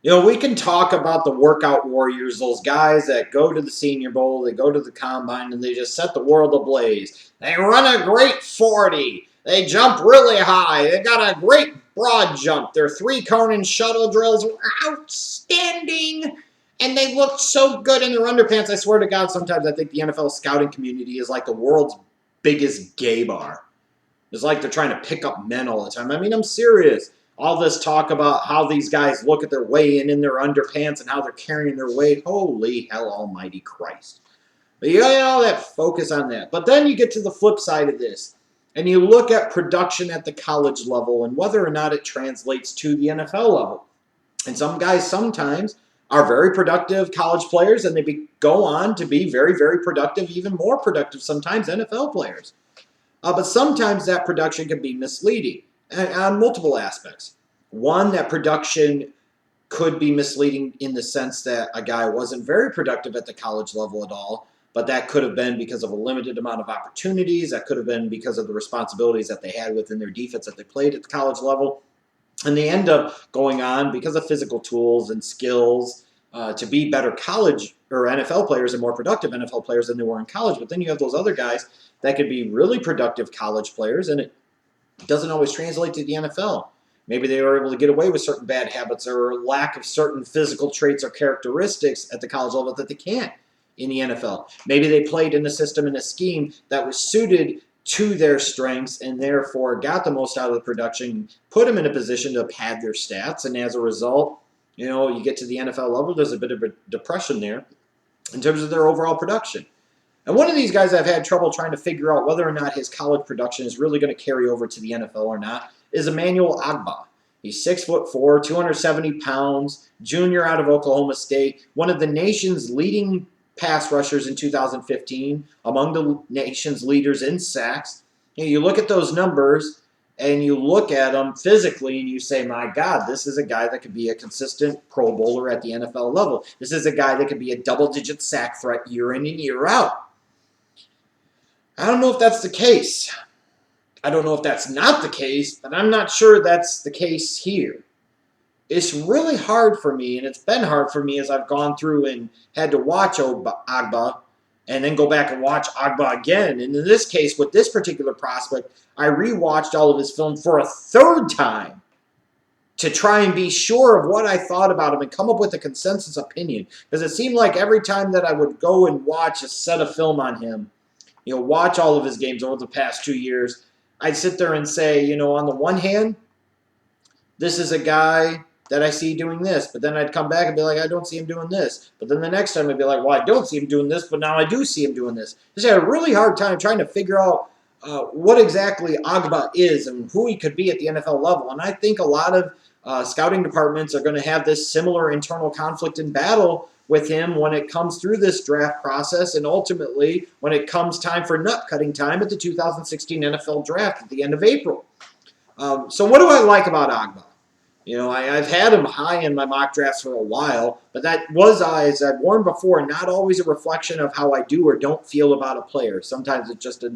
We can talk about the workout warriors, those guys that go to the Senior Bowl, they go to the Combine, and they just set the world ablaze. They run a great 40. They jump really high. They got a great broad jump. Their three-cone and shuttle drills were outstanding. And they looked so good in their underpants. I swear to God, sometimes I think the NFL scouting community is like the world's biggest gay bar. It's like they're trying to pick up men all the time. I mean, I'm serious. All this talk about how these guys look at their weigh-in in their underpants and how they're carrying their weight. Holy hell almighty Christ. But you got all that focus on that. But then you get to the flip side of this, and you look at production at the college level and whether or not it translates to the NFL level. And some guys sometimes are very productive college players, and they go on to be very, very productive, even more productive sometimes NFL players. But sometimes that production can be misleading on multiple aspects. One, that production could be misleading in the sense that a guy wasn't very productive at the college level at all, but that could have been because of a limited amount of opportunities. That could have been because of the responsibilities that they had within their defense that they played at the college level. And they end up going on because of physical tools and skills to be better college or NFL players and more productive NFL players than they were in college. But then you have those other guys that could be really productive college players, and it doesn't always translate to the NFL. Maybe they were able to get away with certain bad habits or lack of certain physical traits or characteristics at the college level that they can't in the NFL. Maybe they played in a system and a scheme that was suited to their strengths and therefore got the most out of the production, put them in a position to pad their stats, and as a result, you get to the NFL level, there's a bit of a depression there in terms of their overall production. And one of these guys I've had trouble trying to figure out whether or not his college production is really going to carry over to the NFL or not is Emmanuel Ogbah. He's 6'4", 270 pounds, junior out of Oklahoma State, one of the nation's leading pass rushers in 2015, among the nation's leaders in sacks. You look at those numbers, and you look at them physically, and you say, my God, this is a guy that could be a consistent Pro Bowler at the NFL level. This is a guy that could be a double-digit sack threat year in and year out. I don't know if that's the case. I don't know if that's not the case, but I'm not sure that's the case here. It's really hard for me, and it's been hard for me as I've gone through and had to watch Ogbah and then go back and watch Ogbah again. And in this case, with this particular prospect, I rewatched all of his film for a third time to try and be sure of what I thought about him and come up with a consensus opinion. Because it seemed like every time that I would go and watch a set of film on him, watch all of his games over the past 2 years, I'd sit there and say, on the one hand, this is a guy that I see doing this. But then I'd come back and be like, I don't see him doing this. But then the next time I'd be like, well, I don't see him doing this, but now I do see him doing this. Just had a really hard time trying to figure out what exactly Ogbah is and who he could be at the NFL level. And I think a lot of scouting departments are going to have this similar internal conflict and battle with him when it comes through this draft process and ultimately when it comes time for nut-cutting time at the 2016 NFL Draft at the end of April. So what do I like about Ogbah? I've had him high in my mock drafts for a while, but that was, as I've warned before, not always a reflection of how I do or don't feel about a player. Sometimes it's just a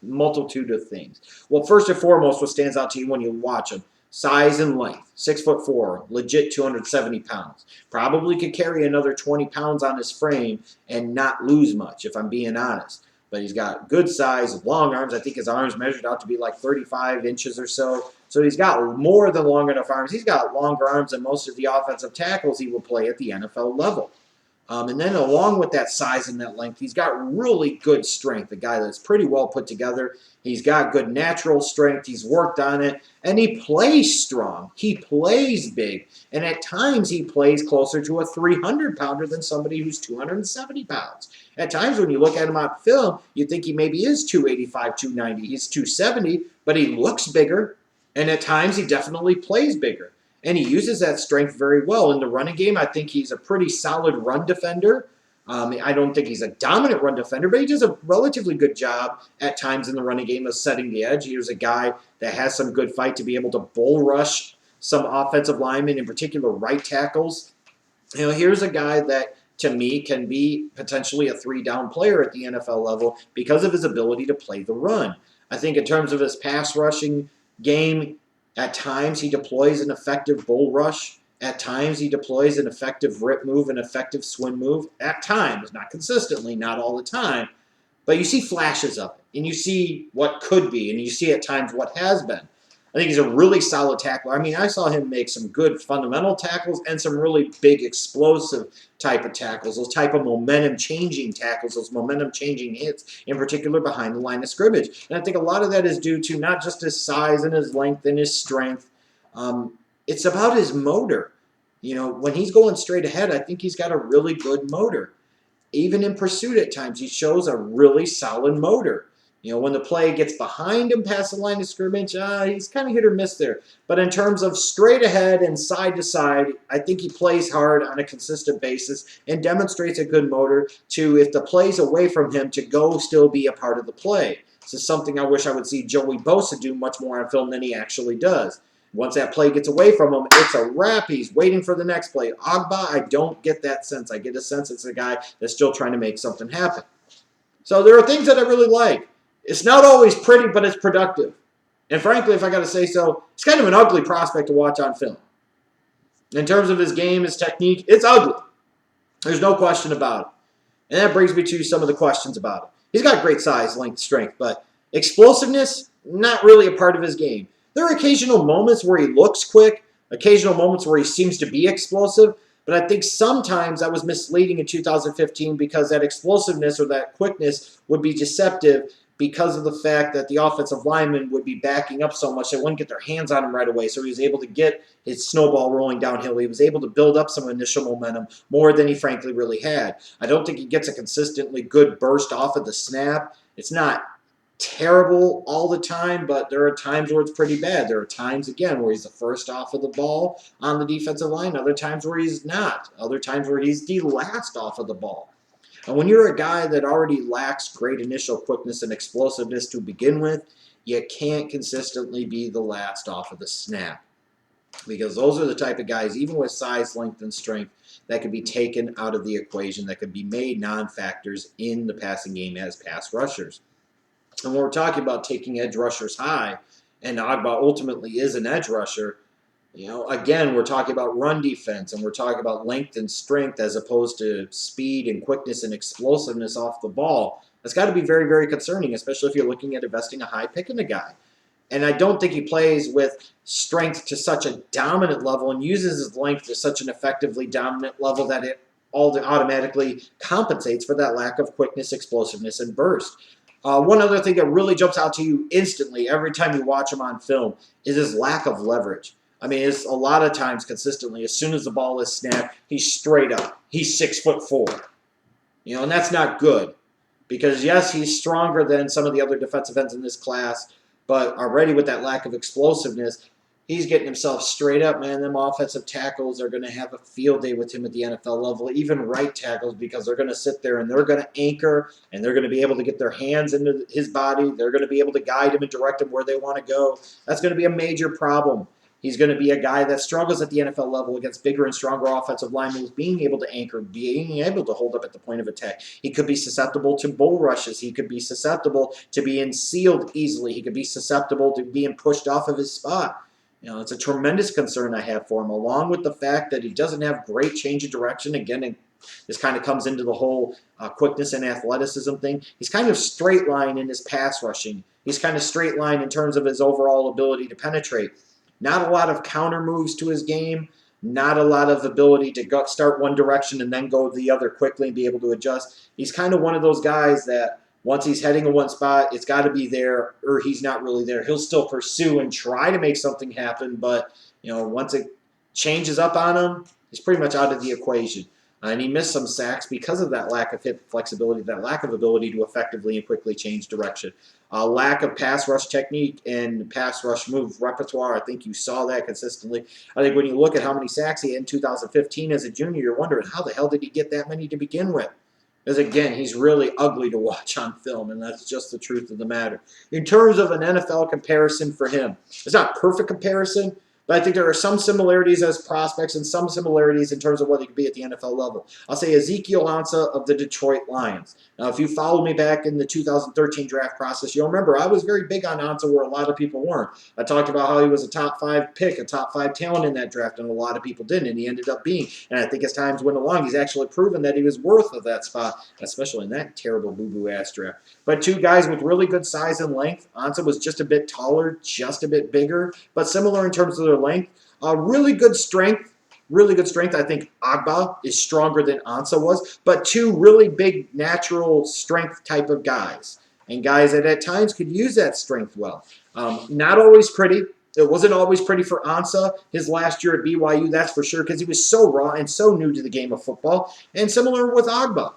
multitude of things. Well, first and foremost, what stands out to you when you watch him? Size and length. 6'4", legit 270 pounds. Probably could carry another 20 pounds on his frame and not lose much, if I'm being honest. But he's got good size, long arms. I think his arms measured out to be like 35 inches or so. So he's got more than long enough arms. He's got longer arms than most of the offensive tackles he will play at the NFL level. And then along with that size and that length, he's got really good strength. A guy that's pretty well put together. He's got good natural strength. He's worked on it. And he plays strong. He plays big. And at times he plays closer to a 300-pounder than somebody who's 270 pounds. At times when you look at him on film, you think he maybe is 285, 290. He's 270, but he looks bigger. And at times he definitely plays bigger. And he uses that strength very well. In the running game, I think he's a pretty solid run defender. I don't think he's a dominant run defender, but he does a relatively good job at times in the running game of setting the edge. He's a guy that has some good fight to be able to bull rush some offensive linemen, in particular right tackles. Here's a guy that, to me, can be potentially a three-down player at the NFL level because of his ability to play the run. I think in terms of his pass rushing game, at times he deploys an effective bull rush. At times, he deploys an effective rip move, an effective swim move. At times, not consistently, not all the time. But you see flashes of it, and you see what could be, and you see at times what has been. I think he's a really solid tackler. I mean, I saw him make some good fundamental tackles and some really big explosive type of tackles, those type of momentum-changing tackles, those momentum-changing hits, in particular behind the line of scrimmage. And I think a lot of that is due to not just his size and his length and his strength. It's about his motor. You know, when he's going straight ahead, I think he's got a really good motor. Even in pursuit at times, he shows a really solid motor. You know, when the play gets behind him past the line of scrimmage, he's kind of hit or miss there. But in terms of straight ahead and side to side, I think he plays hard on a consistent basis and demonstrates a good motor to, if the play's away from him, to go still be a part of the play. This is something I wish I would see Joey Bosa do much more on film than he actually does. Once that play gets away from him, it's a wrap. He's waiting for the next play. Ogbah, I don't get that sense. I get a sense it's a guy that's still trying to make something happen. So there are things that I really like. It's not always pretty, but it's productive. And frankly, if I got to say so, it's kind of an ugly prospect to watch on film. In terms of his game, his technique, it's ugly. There's no question about it. And that brings me to some of the questions about it. He's got great size, length, strength, but explosiveness, not really a part of his game. There are occasional moments where he looks quick, occasional moments where he seems to be explosive, but I think sometimes that was misleading in 2015 because that explosiveness or that quickness would be deceptive because of the fact that the offensive lineman would be backing up so much they wouldn't get their hands on him right away. So he was able to get his snowball rolling downhill. He was able to build up some initial momentum more than he frankly really had. I don't think he gets a consistently good burst off of the snap. It's not terrible all the time, but there are times where it's pretty bad. There are times, again, where he's the first off of the ball on the defensive line. Other times where he's not. Other times where he's the last off of the ball. And when you're a guy that already lacks great initial quickness and explosiveness to begin with, you can't consistently be the last off of the snap. Because those are the type of guys, even with size, length, and strength, that could be taken out of the equation, that could be made non-factors in the passing game as pass rushers. And when we're talking about taking edge rushers high, and Ogbah ultimately is an edge rusher, you know, again, we're talking about run defense, and we're talking about length and strength as opposed to speed and quickness and explosiveness off the ball. That's got to be very, very concerning, especially if you're looking at investing a high pick in a guy. And I don't think he plays with strength to such a dominant level and uses his length to such an effectively dominant level that it automatically compensates for that lack of quickness, explosiveness, and burst. One other thing that really jumps out to you instantly every time you watch him on film is his lack of leverage. I mean, it's a lot of times consistently, as soon as the ball is snapped, he's straight up. He's 6'4". You know, and that's not good. Because, yes, he's stronger than some of the other defensive ends in this class, but already with that lack of explosiveness, he's getting himself straight up, man. Them offensive tackles are going to have a field day with him at the NFL level, even right tackles, because they're going to sit there and they're going to anchor and they're going to be able to get their hands into his body. They're going to be able to guide him and direct him where they want to go. That's going to be a major problem. He's going to be a guy that struggles at the NFL level against bigger and stronger offensive linemen, being able to anchor, being able to hold up at the point of attack. He could be susceptible to bull rushes. He could be susceptible to being sealed easily. He could be susceptible to being pushed off of his spot. You know, it's a tremendous concern I have for him, along with the fact that he doesn't have great change of direction. Again, this kind of comes into the whole quickness and athleticism thing. He's kind of straight line in his pass rushing. He's kind of straight line in terms of his overall ability to penetrate. Not a lot of counter moves to his game. Not a lot of ability to start one direction and then go the other quickly and be able to adjust. He's kind of one of those guys that once he's heading in one spot, it's got to be there, or he's not really there. He'll still pursue and try to make something happen, but you know, once it changes up on him, he's pretty much out of the equation. And he missed some sacks because of that lack of hip flexibility, that lack of ability to effectively and quickly change direction. Lack of pass rush technique and pass rush move repertoire. I think you saw that consistently. I think when you look at how many sacks he had in 2015 as a junior, you're wondering how the hell did he get that many to begin with? Because, again, he's really ugly to watch on film, and that's just the truth of the matter. In terms of an NFL comparison for him, it's not a perfect comparison, But I think there are some similarities as prospects and some similarities in terms of what he could be at the NFL level. I'll say Ezekiel Ansah of the Detroit Lions. Now, if you followed me back in the 2013 draft process, you'll remember I was very big on Ansah where a lot of people weren't. I talked about how he was a top 5 pick, a top 5 talent in that draft, and a lot of people didn't, and he ended up being. And I think as times went along, he's actually proven that he was worth of that spot, especially in that terrible boo-boo ass draft. But two guys with really good size and length. Ansah was just a bit taller, just a bit bigger, but similar in terms of their length. Really good strength. Really good strength. I think Ogbah is stronger than Ansah was, but two really big natural strength type of guys. And guys that at times could use that strength well. Not always pretty. It wasn't always pretty for Ansah his last year at BYU, that's for sure, because he was so raw and so new to the game of football. And similar with Ogbah.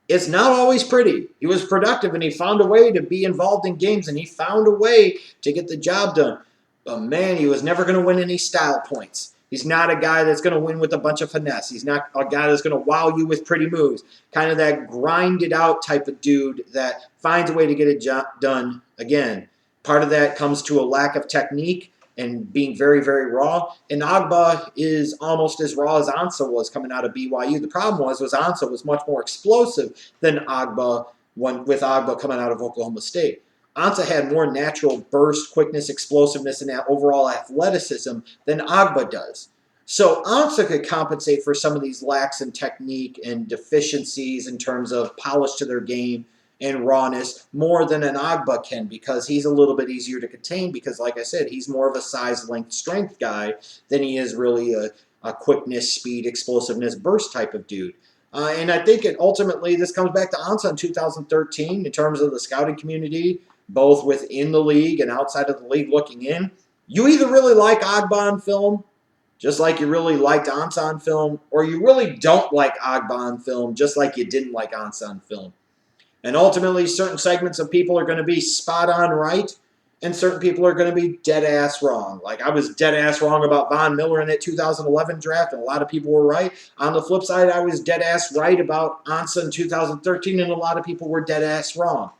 It's not always pretty. He was productive, and he found a way to be involved in games, and he found a way to get the job done. But, man, he was never going to win any style points. He's not a guy that's going to win with a bunch of finesse. He's not a guy that's going to wow you with pretty moves. Kind of that grinded-out type of dude that finds a way to get it done. Again, part of that comes to a lack of technique and being very, very raw. And Ogbah is almost as raw as Ansah was coming out of BYU. The problem was Ansah was much more explosive than Ogbah with Ogbah coming out of Oklahoma State. Ansah had more natural burst, quickness, explosiveness, and overall athleticism than Ogbah does. So Ansah could compensate for some of these lacks in technique and deficiencies in terms of polish to their game and rawness more than an Ogbah can, because he's a little bit easier to contain because, like I said, he's more of a size, length, strength guy than he is really a quickness, speed, explosiveness, burst type of dude. And I think ultimately this comes back to Ansah in 2013 in terms of the scouting community, both within the league and outside of the league looking in. You either really like Ogbah on film, just like you really liked Ansah on film, or you really don't like Ogbah on film, just like you didn't like Ansah on film. And ultimately, certain segments of people are going to be spot on right, and certain people are going to be dead ass wrong. Like I was dead ass wrong about Von Miller in that 2011 draft, and a lot of people were right. On the flip side, I was dead ass right about Ansah in 2013, and a lot of people were dead ass wrong.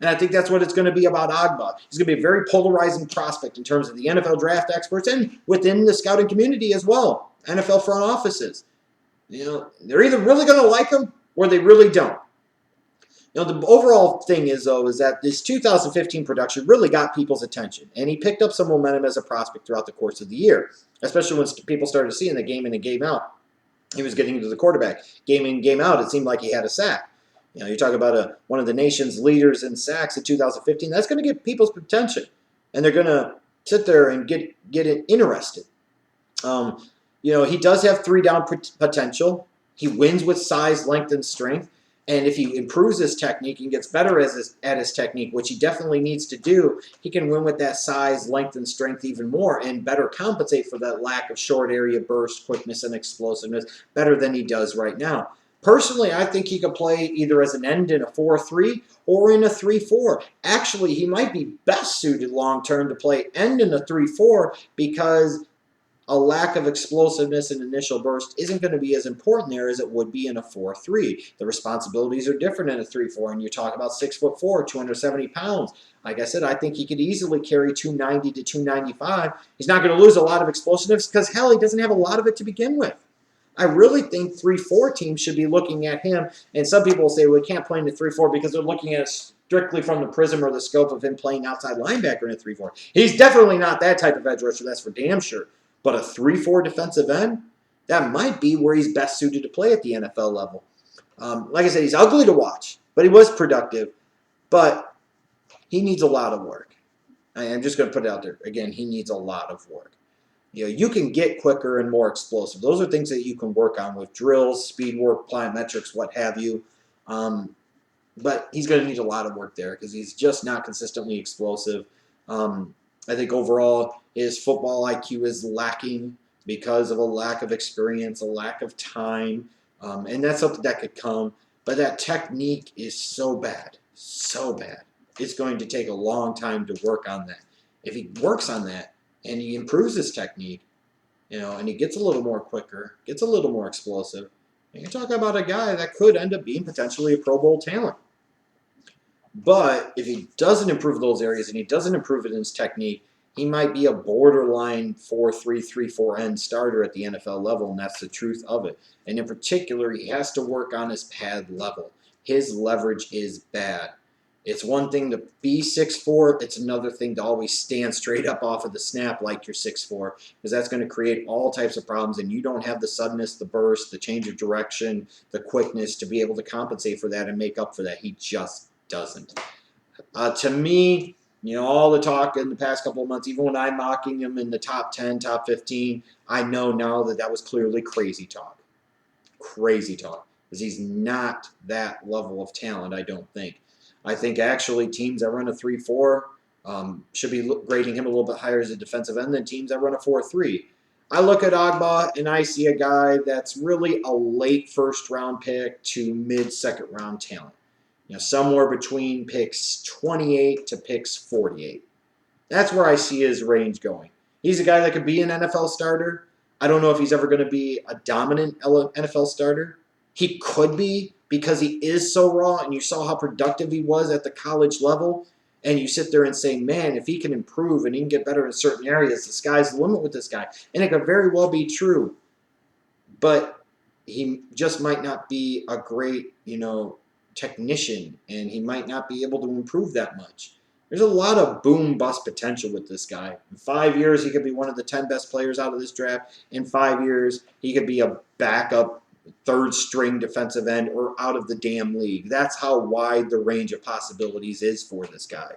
And I think that's what it's going to be about Ogbah. He's going to be a very polarizing prospect in terms of the NFL draft experts and within the scouting community as well. NFL front offices. You know, they're either really going to like him or they really don't. You know, the overall thing is, though, is that this 2015 production really got people's attention. And he picked up some momentum as a prospect throughout the course of the year, especially when people started seeing the game in and game out. He was getting to the quarterback. Game in, game out, it seemed like he had a sack. You know, you talk about one of the nation's leaders in sacks in 2015. That's going to get people's attention. And they're going to sit there and get it interested. You know, he does have 3-down potential. He wins with size, length, and strength. And if he improves his technique and gets better at his technique, which he definitely needs to do, he can win with that size, length, and strength even more and better compensate for that lack of short area burst, quickness, and explosiveness better than he does right now. Personally, I think he could play either as an end in a 4-3 or in a 3-4. Actually, he might be best suited long-term to play end in a 3-4 because a lack of explosiveness and initial burst isn't going to be as important there as it would be in a 4-3. The responsibilities are different in a 3-4, and you talk about 6'4", 270 pounds. Like I said, I think he could easily carry 290 to 295. He's not going to lose a lot of explosiveness because, hell, he doesn't have a lot of it to begin with. I really think 3-4 teams should be looking at him, and some people will say, well, he can't play in the 3-4 because they're looking at it strictly from the prism or the scope of him playing outside linebacker in a 3-4. He's definitely not that type of edge rusher, that's for damn sure. But a 3-4 defensive end, that might be where he's best suited to play at the NFL level. Like I said, he's ugly to watch, but he was productive. But he needs a lot of work. I'm just going to put it out there. Again, he needs a lot of work. You know, you can get quicker and more explosive. Those are things that you can work on with drills, speed work, plyometrics, what have you. But he's going to need a lot of work there because he's just not consistently explosive. I think overall his football IQ is lacking because of a lack of experience, a lack of time. And that's something that could come. But that technique is so bad, so bad. It's going to take a long time to work on that. If he works on that, and he improves his technique, you know, and he gets a little more quicker, gets a little more explosive, and you're talking about a guy that could end up being potentially a Pro Bowl talent. But if he doesn't improve those areas and he doesn't improve it in his technique, he might be a borderline 4-3-3-4 end starter at the NFL level, and that's the truth of it. And in particular, he has to work on his pad level. His leverage is bad. It's one thing to be 6'4", it's another thing to always stand straight up off of the snap like you're 6'4", because that's going to create all types of problems, and you don't have the suddenness, the burst, the change of direction, the quickness to be able to compensate for that and make up for that. He just doesn't. To me, all the talk in the past couple of months, even when I'm mocking him in the top 10, top 15, I know now that was clearly crazy talk. Crazy talk. Because he's not that level of talent, I don't think. I think actually teams that run a 3-4 should be grading him a little bit higher as a defensive end than teams that run a 4-3. I look at Ogbah and I see a guy that's really a late first-round pick to mid-second round talent. Somewhere between picks 28 to picks 48. That's where I see his range going. He's a guy that could be an NFL starter. I don't know if he's ever going to be a dominant NFL starter. He could be because he is so raw, and you saw how productive he was at the college level. And you sit there and say, man, if he can improve and he can get better in certain areas, the sky's the limit with this guy. And it could very well be true. But he just might not be a great, technician, and he might not be able to improve that much. There's a lot of boom-bust potential with this guy. In 5 years, he could be one of the 10 best players out of this draft. In 5 years, he could be a backup third-string defensive end or out of the damn league. That's how wide the range of possibilities is for this guy.